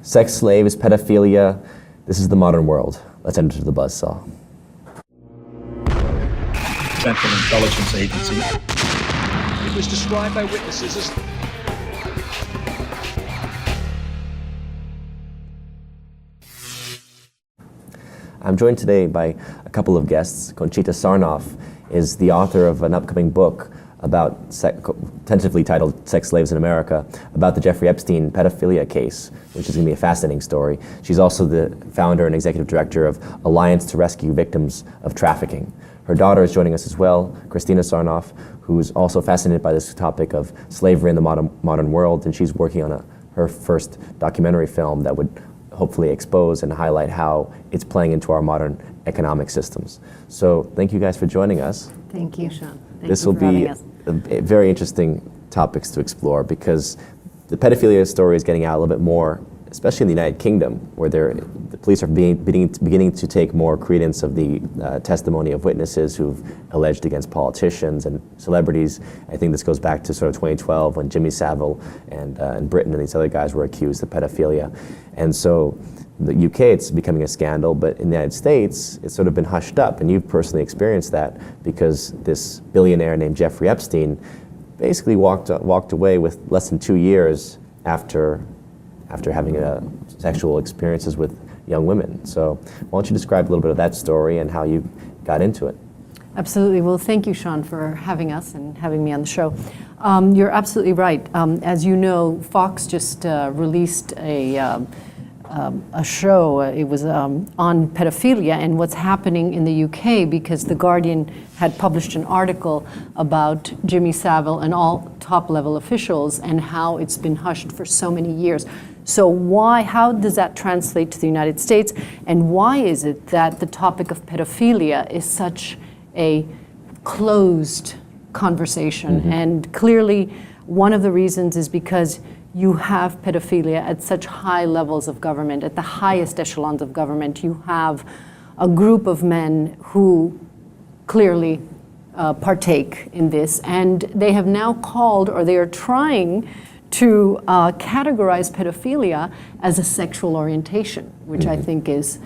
Sex slaves, pedophilia, this is the modern world. Let's enter the buzzsaw. Central Intelligence Agency. It was described by witnesses as I'm joined today by a couple of guests. Conchita Sarnoff is the author of an upcoming book about, tentatively titled Sex Slaves in America, about the Jeffrey Epstein pedophilia case, which is going to be a fascinating story. She's also the founder and executive director of Alliance to Rescue Victims of Trafficking. Her daughter is joining us as well, Christina Sarnoff, who's also fascinated by this topic of slavery in the modern world, and she's working on her first documentary film that would hopefully expose and highlight how it's playing into our modern economic systems. So thank you guys for joining us. Thank you, Sean. This will be very interesting topics to explore because the pedophilia story is getting out a little bit more, especially in the United Kingdom, where the police are beginning to take more credence of the testimony of witnesses who've alleged against politicians and celebrities. I think this goes back to sort of 2012 when Jimmy Savile and Britain and these other guys were accused of pedophilia. And so the UK, it's becoming a scandal, but in the United States, it's sort of been hushed up. And you've personally experienced that because this billionaire named Jeffrey Epstein basically walked away with less than 2 years after having sexual experiences with young women. So why don't you describe a little bit of that story and how you got into it? Absolutely. Well, thank you, Sean, for having us and having me on the show. You're absolutely right. As you know, Fox just released a show. It was on pedophilia and what's happening in the UK because The Guardian had published an article about Jimmy Savile and all top-level officials and how it's been hushed for so many years. So how does that translate to the United States? And why is it that the topic of pedophilia is such a closed conversation? Mm-hmm. And clearly, one of the reasons is because you have pedophilia at such high levels of government, at the highest echelons of government. You have a group of men who clearly partake in this, and they have now called, or they are trying to categorize pedophilia as a sexual orientation, which I think is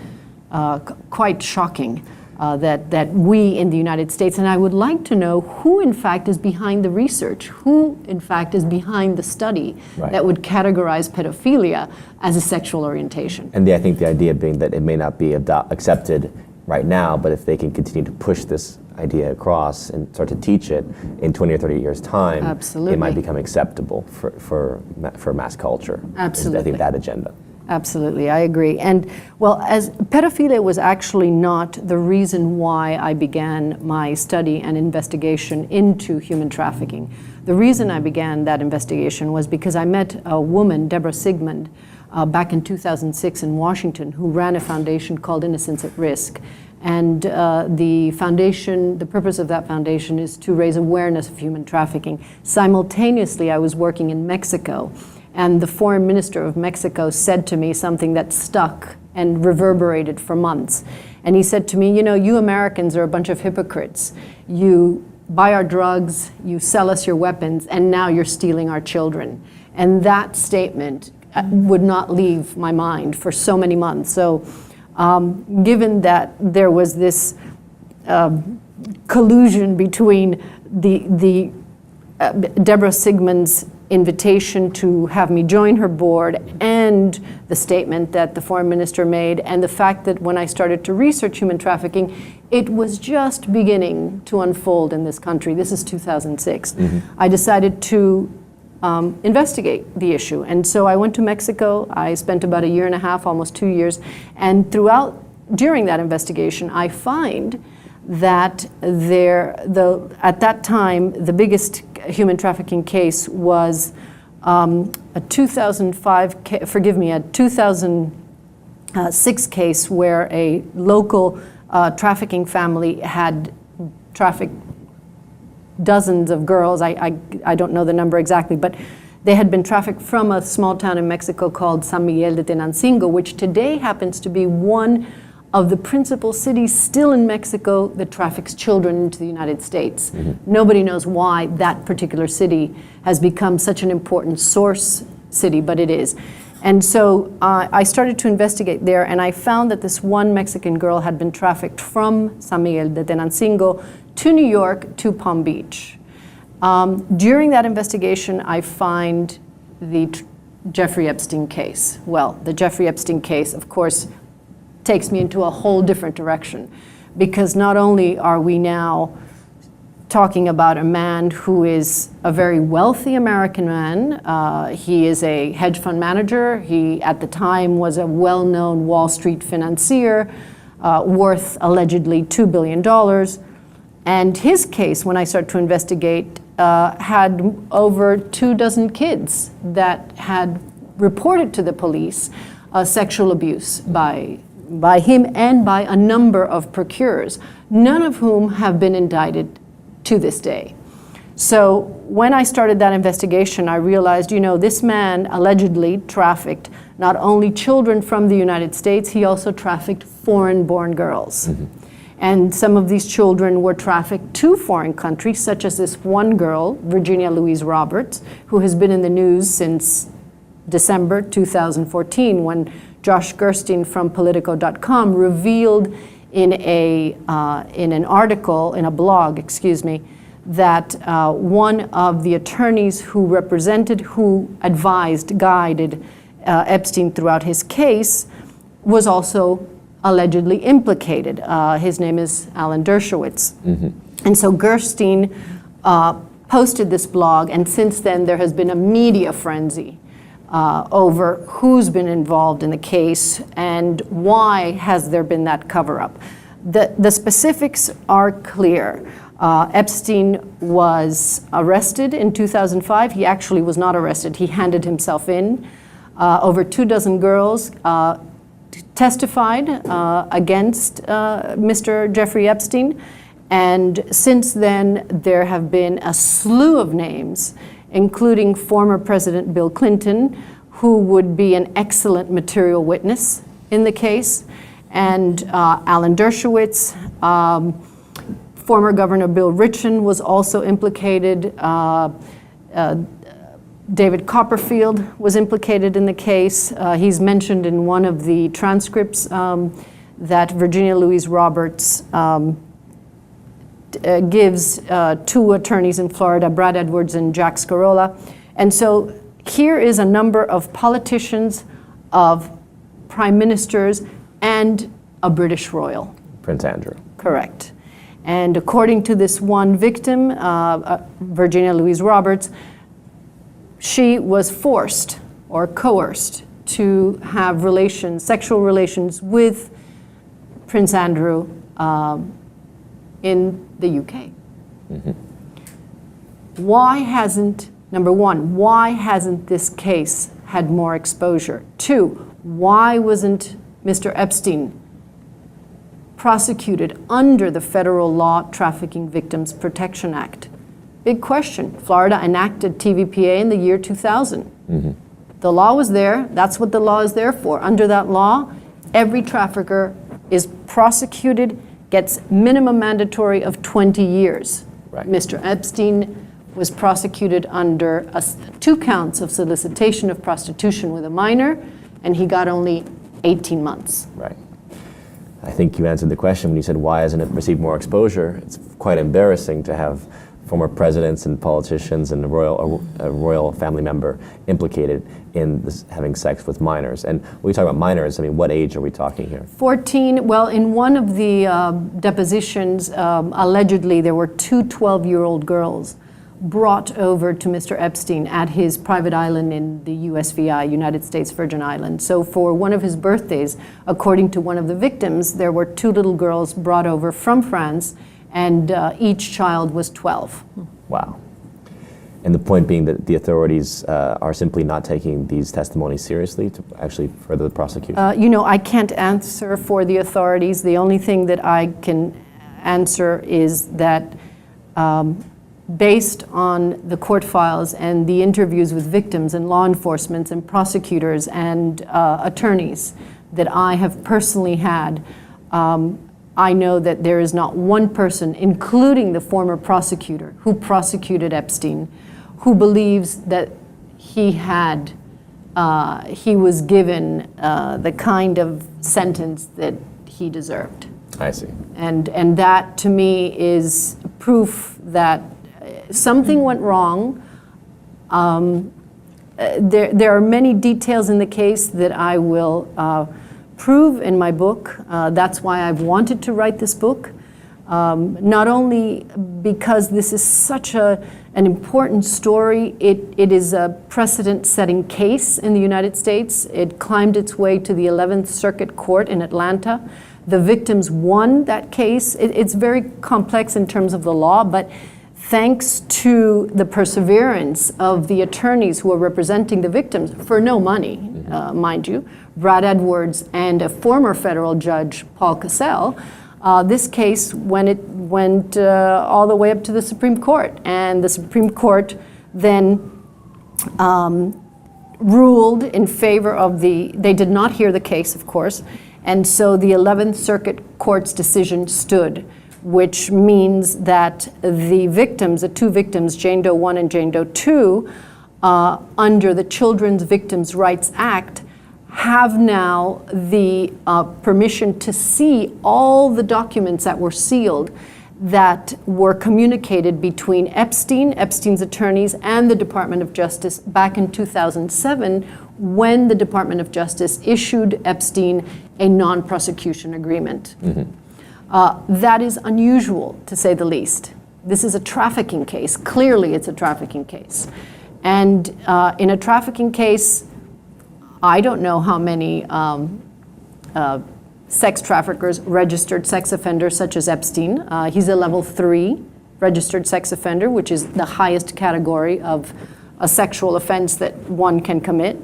quite shocking. That we in the United States, and I would like to know who in fact is behind the research, who in fact is behind the study that would categorize pedophilia as a sexual orientation. And I think the idea being that it may not be accepted right now, but if they can continue to push this idea across and start to teach it in 20 or 30 years' time, absolutely, it might become acceptable for mass culture. Absolutely. I think that agenda. Absolutely, I agree. And well, as pedophilia was actually not the reason why I began my study and investigation into human trafficking. The reason I began that investigation was because I met a woman, Deborah Sigmund, back in 2006 in Washington, who ran a foundation called Innocence at Risk. And the purpose of that foundation is to raise awareness of human trafficking. Simultaneously, I was working in Mexico. And the foreign minister of Mexico said to me something that stuck and reverberated for months. And he said to me, you know, you Americans are a bunch of hypocrites. You buy our drugs, you sell us your weapons, and now you're stealing our children. And that statement would not leave my mind for so many months. So given that there was this collusion between the Deborah Sigmund's invitation to have me join her board and the statement that the foreign minister made, and the fact that when I started to research human trafficking, it was just beginning to unfold in this country. This is 2006. Mm-hmm. I decided to investigate the issue. And so I went to Mexico. I spent about 1.5 years, almost 2 years. And during that investigation, I find that at that time, the biggest human trafficking case was a 2006 case where a local trafficking family had trafficked dozens of girls. I don't know the number exactly, but they had been trafficked from a small town in Mexico called San Miguel de Tenancingo, which today happens to be one of the principal cities still in Mexico that traffics children into the United States. Mm-hmm. Nobody knows why that particular city has become such an important source city, but it is. And so I started to investigate there, and I found that this one Mexican girl had been trafficked from San Miguel de Tenancingo to New York to Palm Beach. During that investigation, I find the Jeffrey Epstein case. Well, the Jeffrey Epstein case, of course, takes me into a whole different direction, because not only are we now talking about a man who is a very wealthy American man. He is a hedge fund manager. He, at the time, was a well-known Wall Street financier, worth allegedly $2 billion. And his case, when I started to investigate, had over 24 kids that had reported to the police sexual abuse by him and by a number of procurers, none of whom have been indicted to this day. So when I started that investigation, I realized, this man allegedly trafficked not only children from the United States, he also trafficked foreign-born girls. Mm-hmm. And some of these children were trafficked to foreign countries, such as this one girl, Virginia Louise Roberts, who has been in the news since December 2014, when Josh Gerstein from Politico.com revealed in an article, in a blog, that one of the attorneys who advised, guided Epstein throughout his case was also allegedly implicated. His name is Alan Dershowitz. Mm-hmm. And so Gerstein posted this blog, and since then there has been a media frenzy over who's been involved in the case and why has there been that cover-up. The specifics are clear. Epstein was arrested in 2005. He actually was not arrested. He handed himself in. Over 24 girls testified against Mr. Jeffrey Epstein. And since then, there have been a slew of names, including former President Bill Clinton, who would be an excellent material witness in the case, and Alan Dershowitz. Former Governor Bill Richmond was also implicated. David Copperfield was implicated in the case. He's mentioned in one of the transcripts that Virginia Louise Roberts gives two attorneys in Florida, Brad Edwards and Jack Scarola. And so here is a number of politicians, of prime ministers, and a British royal. Prince Andrew. Correct. And according to this one victim, Virginia Louise Roberts, she was forced or coerced to have sexual relations with Prince Andrew in the UK. Mm-hmm. Number one, why hasn't this case had more exposure? Two, why wasn't Mr. Epstein prosecuted under the federal law Trafficking Victims Protection Act? Big question. Florida enacted TVPA in the year 2000. Mm-hmm. The law was there. That's what the law is there for. Under that law, every trafficker is prosecuted, gets minimum mandatory of 20 years. Right. Mr. Epstein was prosecuted under 2 counts of solicitation of prostitution with a minor, and he got only 18 months. Right. I think you answered the question when you said, why hasn't it received more exposure? It's quite embarrassing to have former presidents and politicians and a royal family member implicated in having sex with minors. And when we talk about minors, what age are we talking here? 14. Well, in one of the depositions, allegedly there were 2 12-year-old girls brought over to Mr. Epstein at his private island in the USVI, United States Virgin Islands. So for one of his birthdays, according to one of the victims, there were 2 little girls brought over from France, and each child was 12. Wow. And the point being that the authorities are simply not taking these testimonies seriously to actually further the prosecution? I can't answer for the authorities. The only thing that I can answer is that based on the court files and the interviews with victims and law enforcement and prosecutors and attorneys that I have personally had, I know that there is not one person, including the former prosecutor who prosecuted Epstein, who believes that he had he was given the kind of sentence that he deserved. I see. And that, to me, is proof that something went wrong. There are many details in the case that I will prove in my book. That's why I've wanted to write this book. Not only because this is such an important story, it is a precedent-setting case in the United States. It climbed its way to the 11th Circuit Court in Atlanta. The victims won that case. It's very complex in terms of the law, but thanks to the perseverance of the attorneys who are representing the victims for no money, mind you, Brad Edwards and a former federal judge, Paul Cassell, this case went all the way up to the Supreme Court. And the Supreme Court then ruled in favor of they did not hear the case, of course, and so the 11th Circuit Court's decision stood, which means that the victims, the two victims, Jane Doe 1 and Jane Doe 2, under the Children's Victims' Rights Act, have now the permission to see all the documents that were sealed that were communicated between Epstein's attorneys, and the Department of Justice back in 2007, when the Department of Justice issued Epstein a non-prosecution agreement. That is unusual, to say the least. This is a trafficking case. Clearly, it's a trafficking case. And in a trafficking case, I don't know how many sex traffickers, registered sex offenders such as Epstein. He's a level 3 registered sex offender, which is the highest category of a sexual offense that one can commit.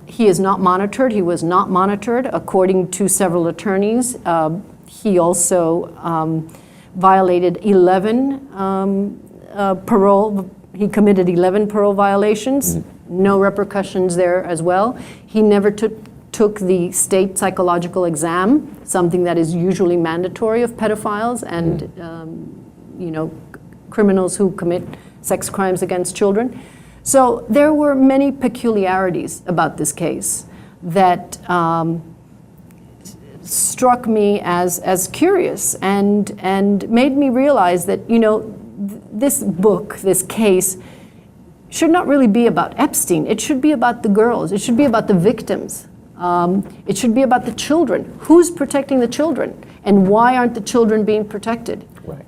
He is not monitored. He was not monitored, according to several attorneys. He also violated 11 parole. He committed 11 parole violations. No repercussions there as well. He never took the state psychological exam, something that is usually mandatory of pedophiles and criminals who commit sex crimes against children. So there were many peculiarities about this case that struck me as curious and made me realize that, this book, this case, should not really be about Epstein. It should be about the girls. It should be about the victims. It should be about the children. Who's protecting the children? And why aren't the children being protected? Right.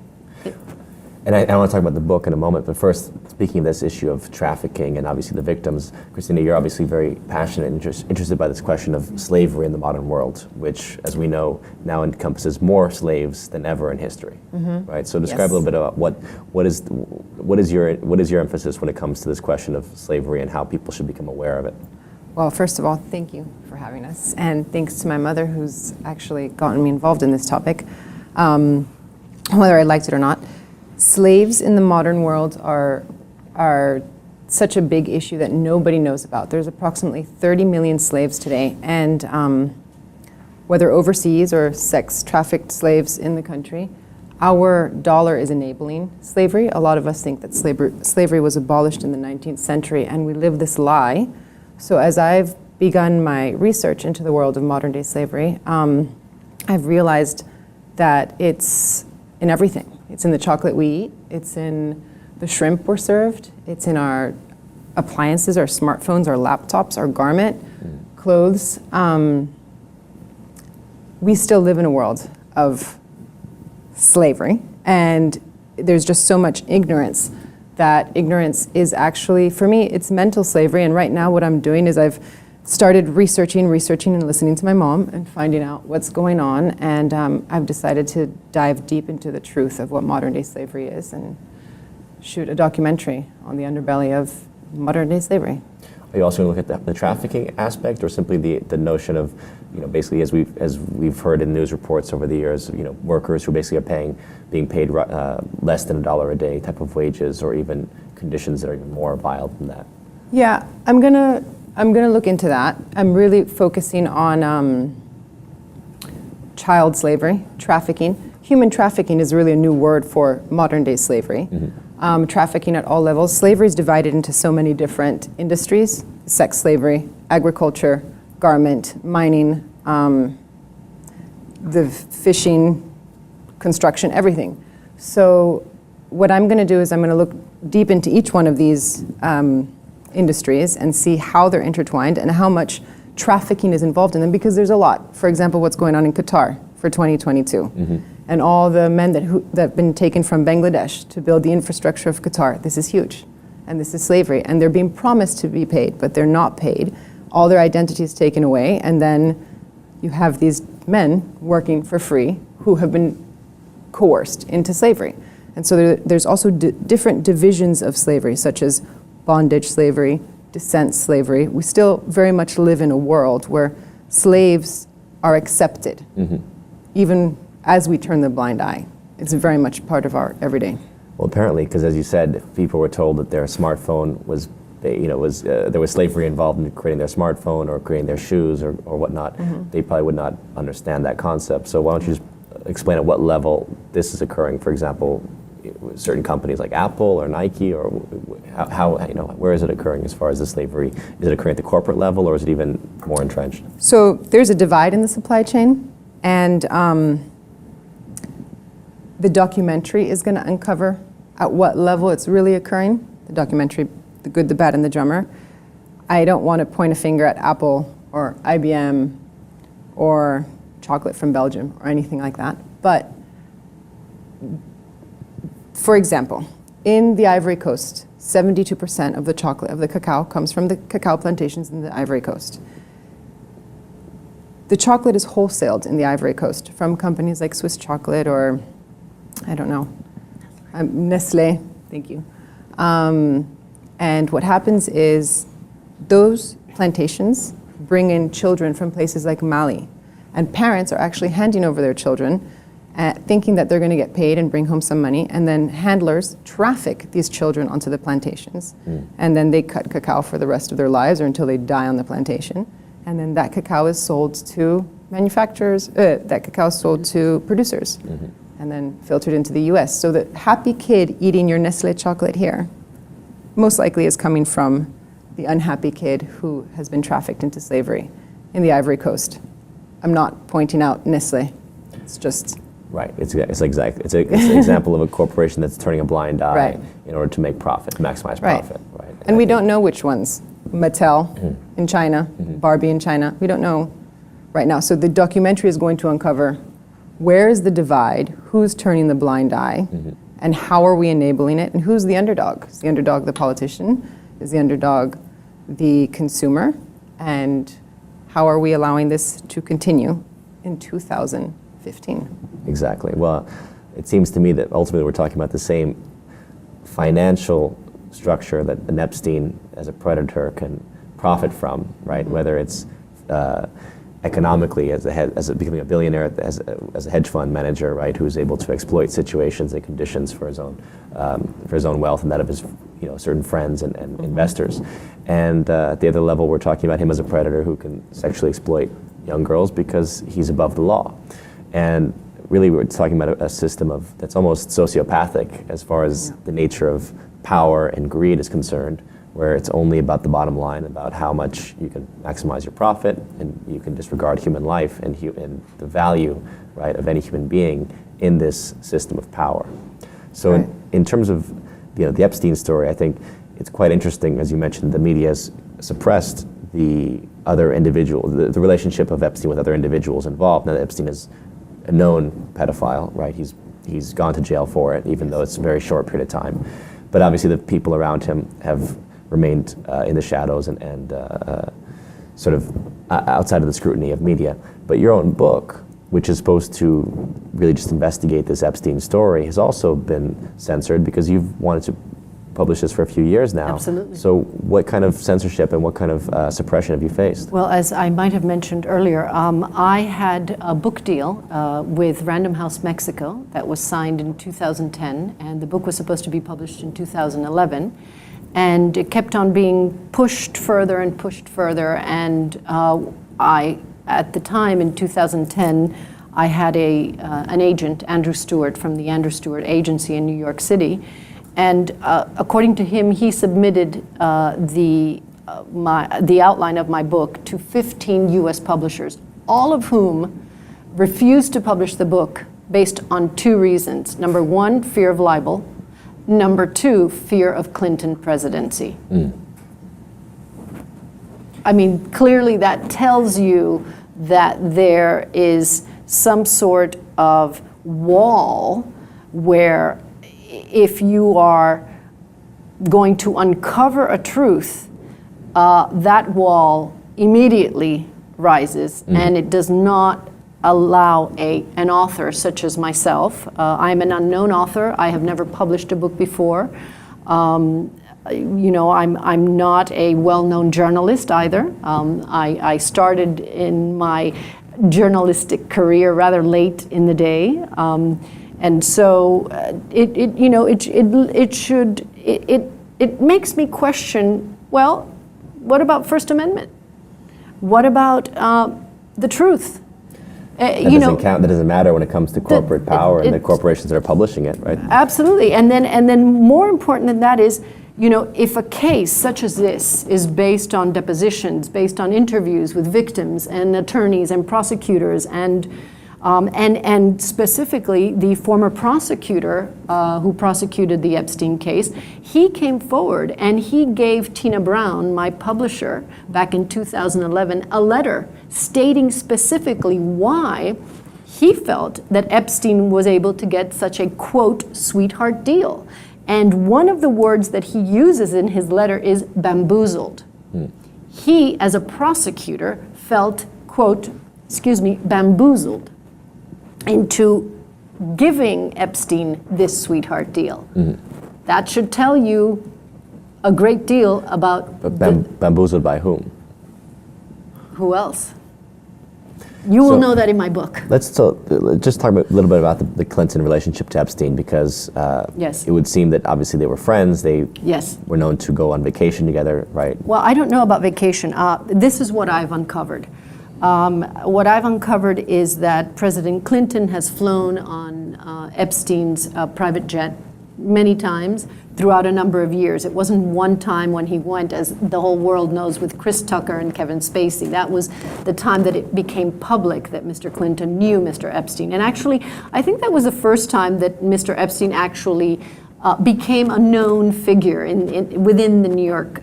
And I want to talk about the book in a moment, but first, speaking of this issue of trafficking and obviously the victims, Christina, you're obviously very passionate and interested by this question of slavery in the modern world, which, as we know, now encompasses more slaves than ever in history. Right? So describe a little bit about what is your emphasis when it comes to this question of slavery and how people should become aware of it. Well, first of all, thank you for having us, and thanks to my mother, who's actually gotten me involved in this topic, whether I liked it or not. Slaves in the modern world are such a big issue that nobody knows about. There's approximately 30 million slaves today, and whether overseas or sex trafficked slaves in the country, our dollar is enabling slavery. A lot of us think that slavery was abolished in the 19th century, and we live this lie. So as I've begun my research into the world of modern day slavery, I've realized that it's in everything. It's in the chocolate we eat, it's in the shrimp we're served, it's in our appliances, our smartphones, our laptops, our garment, clothes. We still live in a world of slavery, and there's just so much ignorance. That ignorance is actually, for me, it's mental slavery. And right now what I'm doing is I've started researching and listening to my mom and finding out what's going on. And I've decided to dive deep into the truth of what modern day slavery is and shoot a documentary on the underbelly of modern day slavery. Are you also going to look at the trafficking aspect, or simply the notion of, basically as we've heard in news reports over the years, workers who basically are being paid less than $1 a day type of wages, or even conditions that are even more vile than that? Yeah, I'm gonna look into that. I'm really focusing on child slavery, trafficking. Human trafficking is really a new word for modern day slavery. Trafficking at all levels. Slavery is divided into so many different industries. sex slavery, agriculture, garment, mining, the fishing, construction, everything. So what I'm going to do is I'm going to look deep into each one of these industries and see how they're intertwined and how much trafficking is involved in them, because there's a lot. For example, what's going on in Qatar for 2022, and all the men that have been taken from Bangladesh to build the infrastructure of Qatar. This is huge, and this is slavery, and they're being promised to be paid, but they're not paid. All their identity is taken away, and then you have these men working for free who have been coerced into slavery. And so there's also different divisions of slavery, such as bondage slavery, descent slavery. We still very much live in a world where slaves are accepted, even as we turn the blind eye. It's very much part of our everyday. Well, apparently, because as you said, if people were told that their smartphone was, there was slavery involved in creating their smartphone or creating their shoes or whatnot, they probably would not understand that concept. So why don't you just explain at what level this is occurring? For example, certain companies like Apple or Nike, or how where is it occurring as far as the slavery? Is it occurring at the corporate level, or is it even more entrenched? So there's a divide in the supply chain, and the documentary is going to uncover at what level it's really occurring. The documentary, The Good, the Bad, and the Drummer. I don't want to point a finger at Apple or IBM or chocolate from Belgium or anything like that. But for example, in the Ivory Coast, 72% of the chocolate, of the cacao, comes from the cacao plantations in the Ivory Coast. The chocolate is wholesaled in the Ivory Coast from companies like Swiss Chocolate or, I don't know, Nestle, thank you. And what happens is those plantations bring in children from places like Mali. And parents are actually handing over their children, thinking that they're going to get paid and bring home some money. And then handlers traffic these children onto the plantations. And then they cut cacao for the rest of their lives or until they die on the plantation. And then that cacao is sold to manufacturers, that cacao is sold to producers. And then filtered into the US. So the happy kid eating your Nestle chocolate here most likely is coming from the unhappy kid who has been trafficked into slavery in the Ivory Coast. I'm not pointing out Nestle. It's just... Right. It's an example of a corporation that's turning a blind eye in order to make profit, maximize profit. Right. And we don't know which ones. Mattel in China, Barbie in China. We don't know right now. So the documentary is going to uncover where is the divide, who's turning the blind eye, and how are we enabling it, and who's the underdog? Is the underdog the politician? Is the underdog the consumer? And how are we allowing this to continue in 2015? Exactly. Well, it seems to me that ultimately we're talking about the same financial structure that an Epstein as a predator can profit from, right? Whether it's economically as becoming a billionaire as a hedge fund manager, right, who's able to exploit situations and conditions for his own wealth and that of his certain friends and investors. And at the other level, we're talking about him as a predator who can sexually exploit young girls because he's above the law. And really, we're talking about a system that's almost sociopathic as far as the nature of power and greed is concerned, where it's only about the bottom line, about how much you can maximize your profit, and you can disregard human life and the value, right, of any human being in this system of power. So in terms of the Epstein story, I think it's quite interesting. As you mentioned, the media has suppressed the other individual, the relationship of Epstein with other individuals involved. Now, Epstein is a known pedophile, right? He's gone to jail for it, even though it's a very short period of time. But obviously the people around him have remained in the shadows and sort of outside of the scrutiny of media. But your own book, which is supposed to really just investigate this Epstein story, has also been censored because you've wanted to publish this for a few years now. Absolutely. So what kind of censorship and what kind of suppression have you faced? Well, as I might have mentioned earlier, I had a book deal with Random House Mexico that was signed in 2010, and the book was supposed to be published in 2011. And it kept on being pushed further and pushed further. And at the time in 2010, I had an agent, Andrew Stewart, from the Andrew Stewart Agency in New York City. And according to him, he submitted the the outline of my book to 15 U.S. publishers, all of whom refused to publish the book based on two reasons. Number one, fear of libel. Number two, fear of Clinton presidency. I mean, clearly that tells you that there is some sort of wall where if you are going to uncover a truth, that wall immediately rises, and it does not allow an author such as myself. I'm an unknown author. I have never published a book before. I'm not a well-known journalist either. I started in my journalistic career rather late in the day, and so it makes me question. Well, what about First Amendment? What about the truth? That doesn't count. That doesn't matter when it comes to corporate power and the corporations that are publishing it, right? Absolutely, and then more important than that is, if a case such as this is based on depositions, based on interviews with victims and attorneys and prosecutors, and specifically the former prosecutor who prosecuted the Epstein case, he came forward and he gave Tina Brown, my publisher, back in 2011, a letter stating specifically why he felt that Epstein was able to get such a, quote, sweetheart deal. And one of the words that he uses in his letter is bamboozled. He, as a prosecutor, felt, quote, bamboozled into giving Epstein this sweetheart deal. That should tell you a great deal about... But bamboozled by whom? Who else? You will know that in my book. Let's just talk a little bit about the Clinton relationship to Epstein, because Yes. it would seem that obviously they were friends. They Yes. were known to go on vacation together, right? Well, I don't know about vacation. This is what I've uncovered. What I've uncovered is that President Clinton has flown on Epstein's private jet many times throughout a number of years. It wasn't one time when he went, as the whole world knows, with Chris Tucker and Kevin Spacey. That was the time that it became public that Mr. Clinton knew Mr. Epstein. And actually, I think that was the first time that Mr. Epstein actually became a known figure within the New York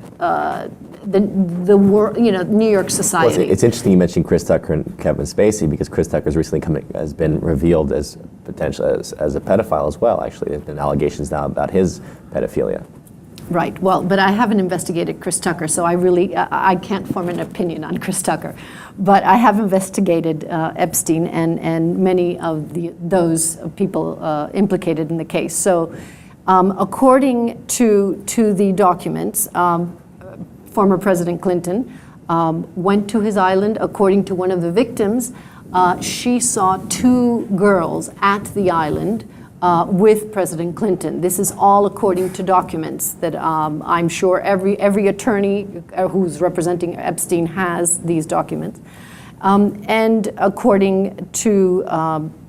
New York society. Well, it's interesting you mentioned Chris Tucker and Kevin Spacey, because Chris Tucker has been revealed as potential as a pedophile as well. Actually, there's been allegations now about his pedophilia. Right. Well, but I haven't investigated Chris Tucker, so I can't form an opinion on Chris Tucker. But I have investigated Epstein and many of those people implicated in the case. So, according to the documents, former President Clinton went to his island. According to one of the victims, she saw two girls at the island with President Clinton. This is all according to documents that I'm sure every attorney who's representing Epstein has these documents. And according to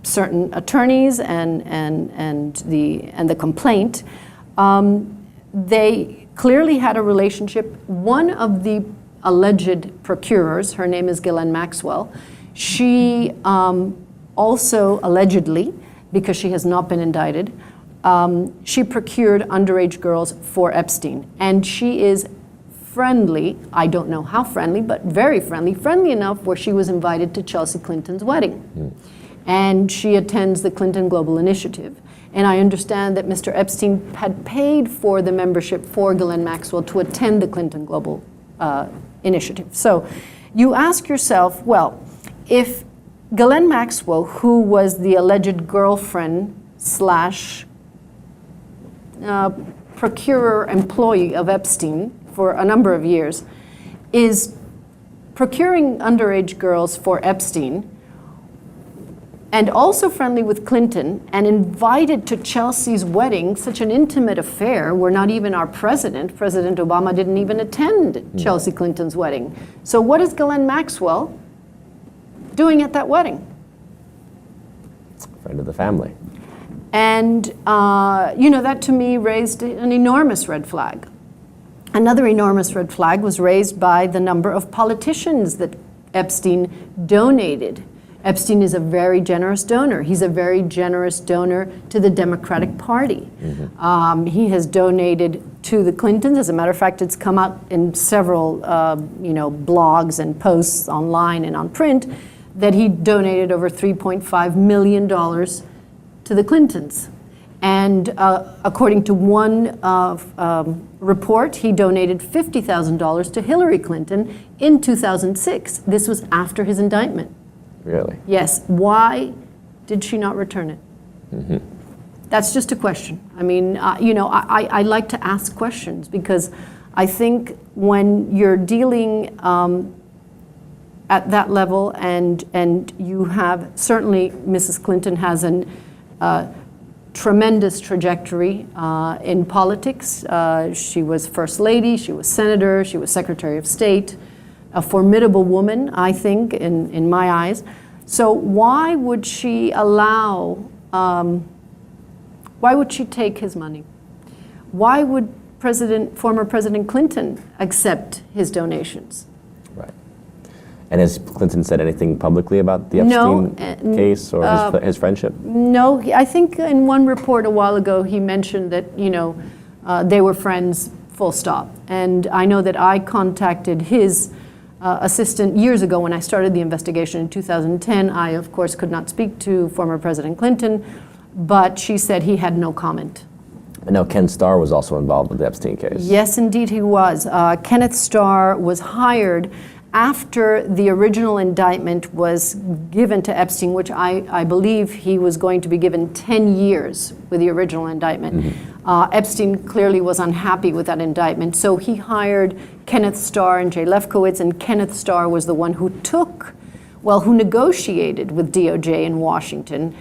certain attorneys and the complaint, they clearly had a relationship. One of the alleged procurers, her name is Ghislaine Maxwell, she also allegedly, because she has not been indicted, she procured underage girls for Epstein. And she is friendly, I don't know how friendly, but very friendly enough where she was invited to Chelsea Clinton's wedding. And she attends the Clinton Global Initiative. And I understand that Mr. Epstein had paid for the membership for Ghislaine Maxwell to attend the Clinton Global Initiative. So you ask yourself, well, if Ghislaine Maxwell, who was the alleged girlfriend / procurer employee of Epstein for a number of years, is procuring underage girls for Epstein, and also friendly with Clinton, and invited to Chelsea's wedding, such an intimate affair where not even our President Obama, didn't even attend Chelsea Clinton's wedding. So what is Ghislaine Maxwell doing at that wedding? Friend of the family. And, that to me raised an enormous red flag. Another enormous red flag was raised by the number of politicians that Epstein donated. Epstein is a very generous donor. He's a very generous donor to the Democratic Party. He has donated to the Clintons. As a matter of fact, it's come out in several blogs and posts online and on print that he donated over $3.5 million to the Clintons. And according to one report, he donated $50,000 to Hillary Clinton in 2006. This was after his indictment. Really? Yes. Why did she not return it? That's just a question. I mean, I like to ask questions because I think when you're dealing at that level and you have, certainly Mrs. Clinton has a tremendous trajectory in politics. She was First Lady, she was Senator, she was Secretary of State, a formidable woman, I think, in my eyes. So why would she allow, why would she take his money? Why would former President Clinton accept his donations? Right. And has Clinton said anything publicly about the Epstein case or his friendship? No, I think in one report a while ago he mentioned that, they were friends, full stop. And I know that I contacted his assistant years ago when I started the investigation in 2010. I, of course, could not speak to former President Clinton, but she said he had no comment. I know Ken Starr was also involved with the Epstein case. Yes, indeed he was. Kenneth Starr was hired after the original indictment was given to Epstein, which I believe he was going to be given 10 years with the original indictment. Epstein clearly was unhappy with that indictment, so he hired Kenneth Starr and Jay Lefkowitz, and Kenneth Starr was the one who who negotiated with DOJ in Washington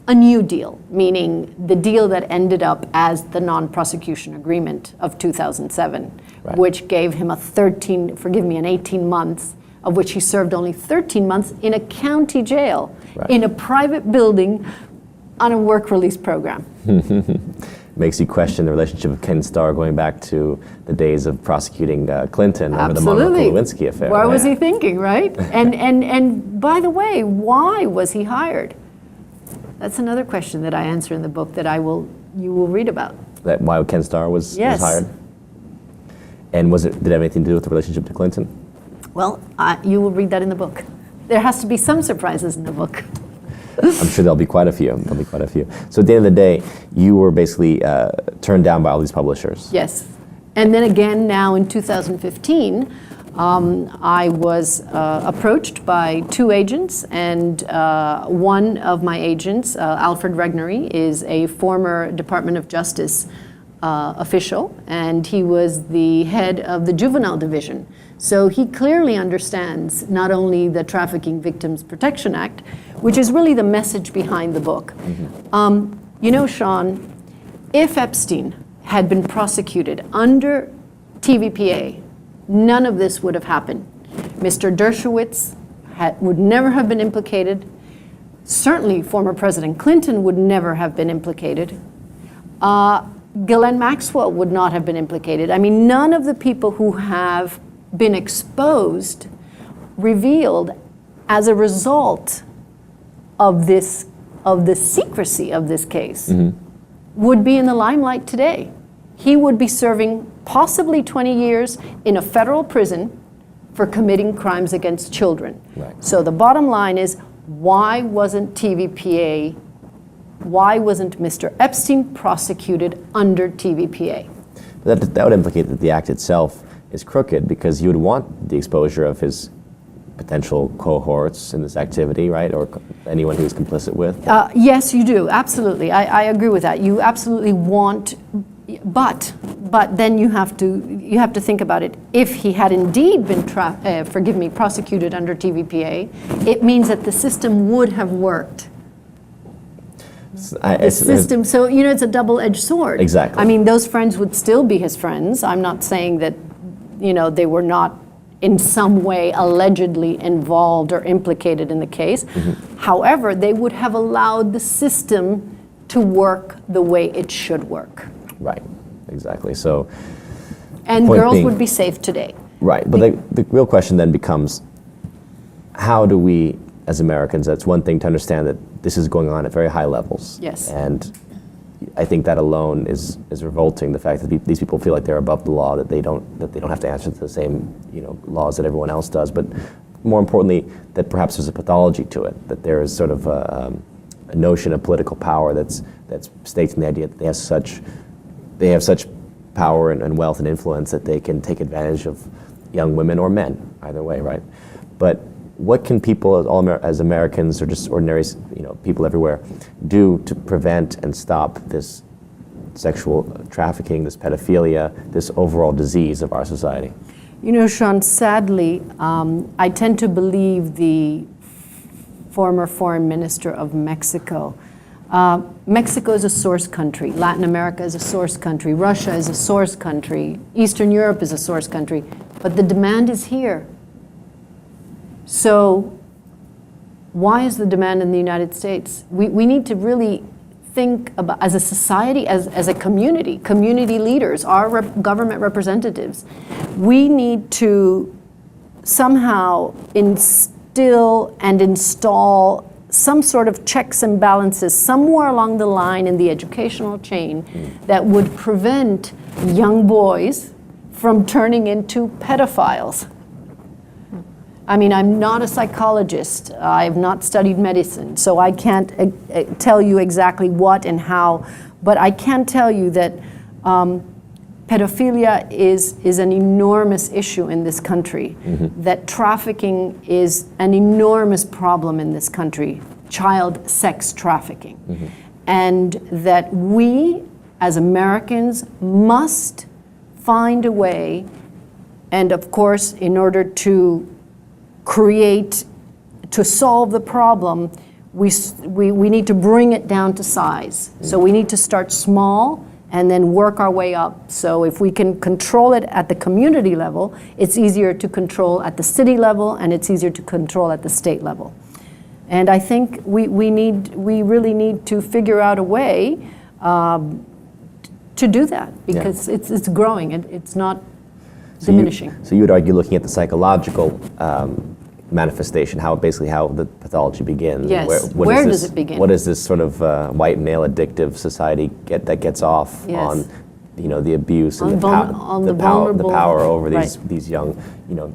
a new deal, meaning the deal that ended up as the non-prosecution agreement of 2007, right, which gave him an 18 months, of which he served only 13 months in a county jail, right, in a private building on a work release program. Makes you question the relationship of Ken Starr going back to the days of prosecuting Clinton over the Monica-Lewinsky affair. What was he thinking, right? And by the way, why was he hired? That's another question that I answer in the book that you will read about. That why Ken Starr was hired? And did it have anything to do with the relationship to Clinton? Well, you will read that in the book. There has to be some surprises in the book. I'm sure there'll be quite a few. So at the end of the day, you were basically turned down by all these publishers. Yes. And then again, now in 2015, I was approached by two agents, and one of my agents, Alfred Regnery, is a former Department of Justice official, and he was the head of the juvenile division. So he clearly understands not only the Trafficking Victims Protection Act, which is really the message behind the book. Sean, if Epstein had been prosecuted under TVPA, none of this would have happened. Mr. Dershowitz would never have been implicated. Certainly, former President Clinton would never have been implicated. Ghislaine Maxwell would not have been implicated. I mean, none of the people who have been exposed, revealed as a result of the secrecy of this case, would be in the limelight today. He would be serving possibly 20 years in a federal prison for committing crimes against children. Right. So the bottom line is, why wasn't TVPA, why wasn't Mr. Epstein prosecuted under TVPA? That would implicate that the act itself is crooked, because you would want the exposure of his potential cohorts in this activity, right? Or anyone who's complicit with? Yes, you do. Absolutely. I agree with that. You absolutely want, but then you have to think about it. If he had indeed been, prosecuted under TVPA, it means that the system would have worked. So it's a double-edged sword. Exactly. I mean, those friends would still be his friends. I'm not saying that, they were not in some way allegedly involved or implicated in the case. However, they would have allowed the system to work the way it should work. Right, exactly. So, And Point girls being- would be safe today. Right, but the real question then becomes, how do we, as Americans, that's one thing to understand that this is going on at very high levels. Yes. And I think that alone is revolting, the fact that these people feel like they're above the law, that they don't have to answer to the same laws that everyone else does, but more importantly, that perhaps there's a pathology to it, that there is sort of a notion of political power that's staked in the idea that they have such power and wealth and influence that they can take advantage of young women or men, either way, right? But what can people, as Americans or just ordinary people everywhere, do to prevent and stop this sexual trafficking, this pedophilia, this overall disease of our society? Sean, sadly, I tend to believe the former foreign minister of Mexico. Mexico is a source country. Latin America is a source country. Russia is a source country. Eastern Europe is a source country. But the demand is here. So why is the demand in the United States? We need to really think about, as a society, as a community leaders, our government representatives, we need to somehow instill and install some sort of checks and balances somewhere along the line in the educational chain that would prevent young boys from turning into pedophiles. I mean, I'm not a psychologist. I've not studied medicine, so I can't tell you exactly what and how, but I can tell you that pedophilia is an enormous issue in this country, that trafficking is an enormous problem in this country, child sex trafficking, and that we, as Americans, must find a way, and of course, in order to solve the problem, we need to bring it down to size. So we need to start small and then work our way up. So if we can control it at the community level, it's easier to control at the city level, and it's easier to control at the state level. And I think we really need to figure out a way to do that, because it's growing, it's not diminishing. So you would argue, looking at the psychological manifestation, how the pathology begins. Yes. Where does it begin? What is this sort of white male addictive society that gets off on, the abuse and the power over these young,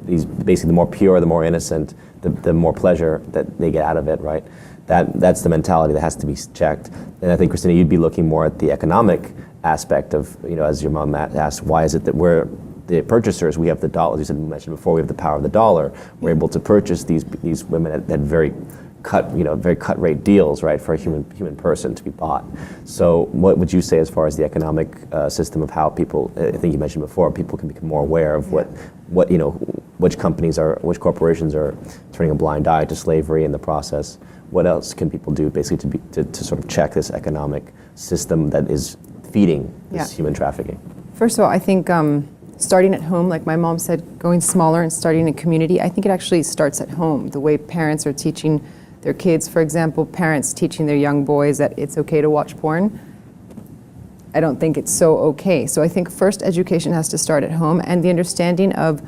these basically, the more pure, the more innocent, the more pleasure that they get out of it, right? That's the mentality that has to be checked. And I think, Christina, you'd be looking more at the economic aspect of, as your mom asked, why is it that we're the purchasers, we have the dollar, as you mentioned before, we have the power of the dollar. We're able to purchase these women at very cut rate deals, right, for a human person to be bought. So what would you say as far as the economic system of how people, I think you mentioned before, people can become more aware of which corporations are turning a blind eye to slavery in the process? What else can people do basically to sort of check this economic system that is feeding this human trafficking? First of all, I think starting at home, like my mom said, going smaller and starting in community, I think it actually starts at home. The way parents are teaching their kids, for example, parents teaching their young boys that it's okay to watch porn, I don't think it's so okay. So I think first education has to start at home, and the understanding of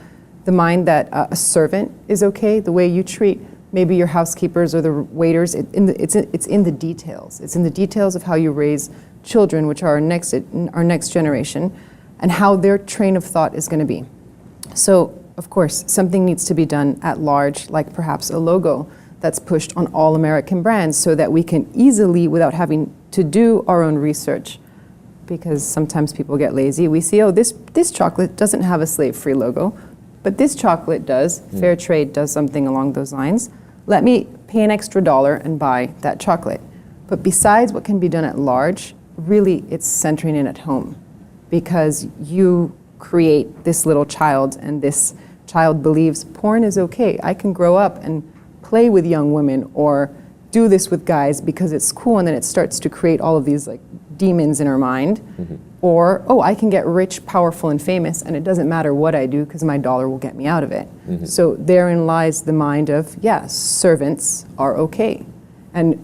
the mind that a servant is okay, the way you treat maybe your housekeepers or the waiters, it's in the details. It's in the details of how you raise children, which are our next generation, and how their train of thought is going to be. So, of course, something needs to be done at large, like perhaps a logo that's pushed on all American brands so that we can easily, without having to do our own research, because sometimes people get lazy, we see, oh, this chocolate doesn't have a slave-free logo, but this chocolate does. Fair trade does something along those lines. Let me pay an extra $1 and buy that chocolate. But besides what can be done at large, really it's centering in at home. Because you create this little child, and this child believes porn is okay. I can grow up and play with young women or do this with guys because it's cool, and then it starts to create all of these like demons in her mind. Or, oh, I can get rich, powerful, and famous, and it doesn't matter what I do because my dollar will get me out of it. So therein lies the mind of, servants are okay. And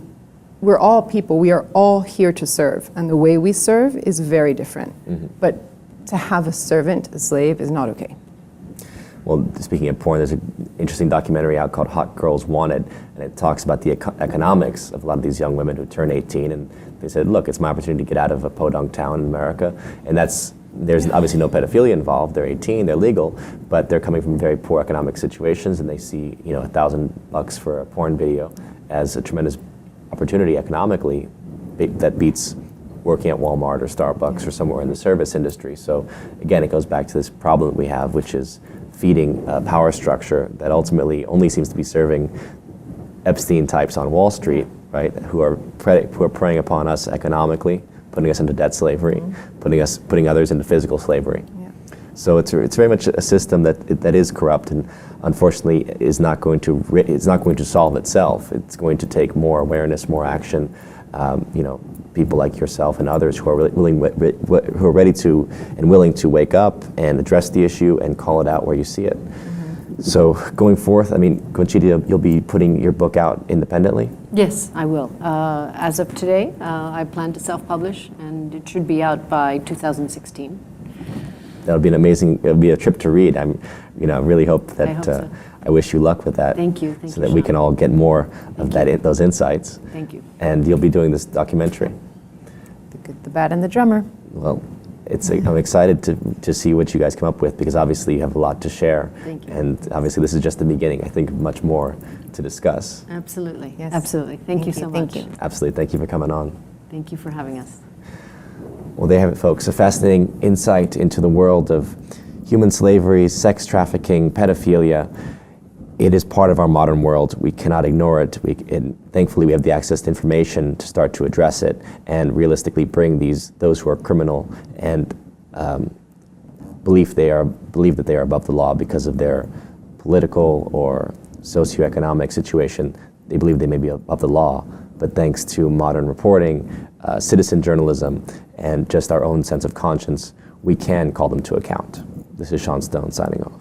we're all people, we are all here to serve, and the way we serve is very different. But to have a servant, a slave, is not okay. Well, speaking of porn, there's an interesting documentary out called Hot Girls Wanted, and it talks about the economics of a lot of these young women who turn 18, and they said, look, it's my opportunity to get out of a podunk town in America, and there's obviously no pedophilia involved. They're 18, they're legal, but they're coming from very poor economic situations, and they see, $1,000 for a porn video as a tremendous opportunity economically that beats working at Walmart or Starbucks or somewhere in the service industry. So again, it goes back to this problem that we have, which is feeding a power structure that ultimately only seems to be serving Epstein types on Wall Street, right? Who are preying upon us economically, putting us into debt slavery, putting others into physical slavery. Yeah. So it's very much a system that is corrupt, and unfortunately is not going to solve itself. It's going to take more awareness, more action. People like yourself and others who are who are ready to and willing to wake up and address the issue and call it out where you see it. So going forth, Conchita, you'll be putting your book out independently? Yes, I will. As of today, I plan to self-publish, and it should be out by 2016. That'll be it'll be a trip to read. I really hope that, I hope so. I wish you luck with that. Thank you. So that we can all get more of those insights. Thank you. And you'll be doing this documentary. The good, the bad, and the drummer. Well, I'm excited to see what you guys come up with, because obviously you have a lot to share. Thank you. And obviously this is just the beginning. I think much more to discuss. Absolutely. Yes. Absolutely. Thank you so much. Thank you. Absolutely. Thank you for coming on. Thank you for having us. Well, there you have it, folks. A fascinating insight into the world of human slavery, sex trafficking, pedophilia. It is part of our modern world. We cannot ignore it. And thankfully, we have the access to information to start to address it and realistically bring those who are criminal and believe that they are above the law because of their political or socioeconomic situation. They believe they may be above the law, but thanks to modern reporting, citizen journalism, and just our own sense of conscience, we can call them to account. This is Sean Stone signing off.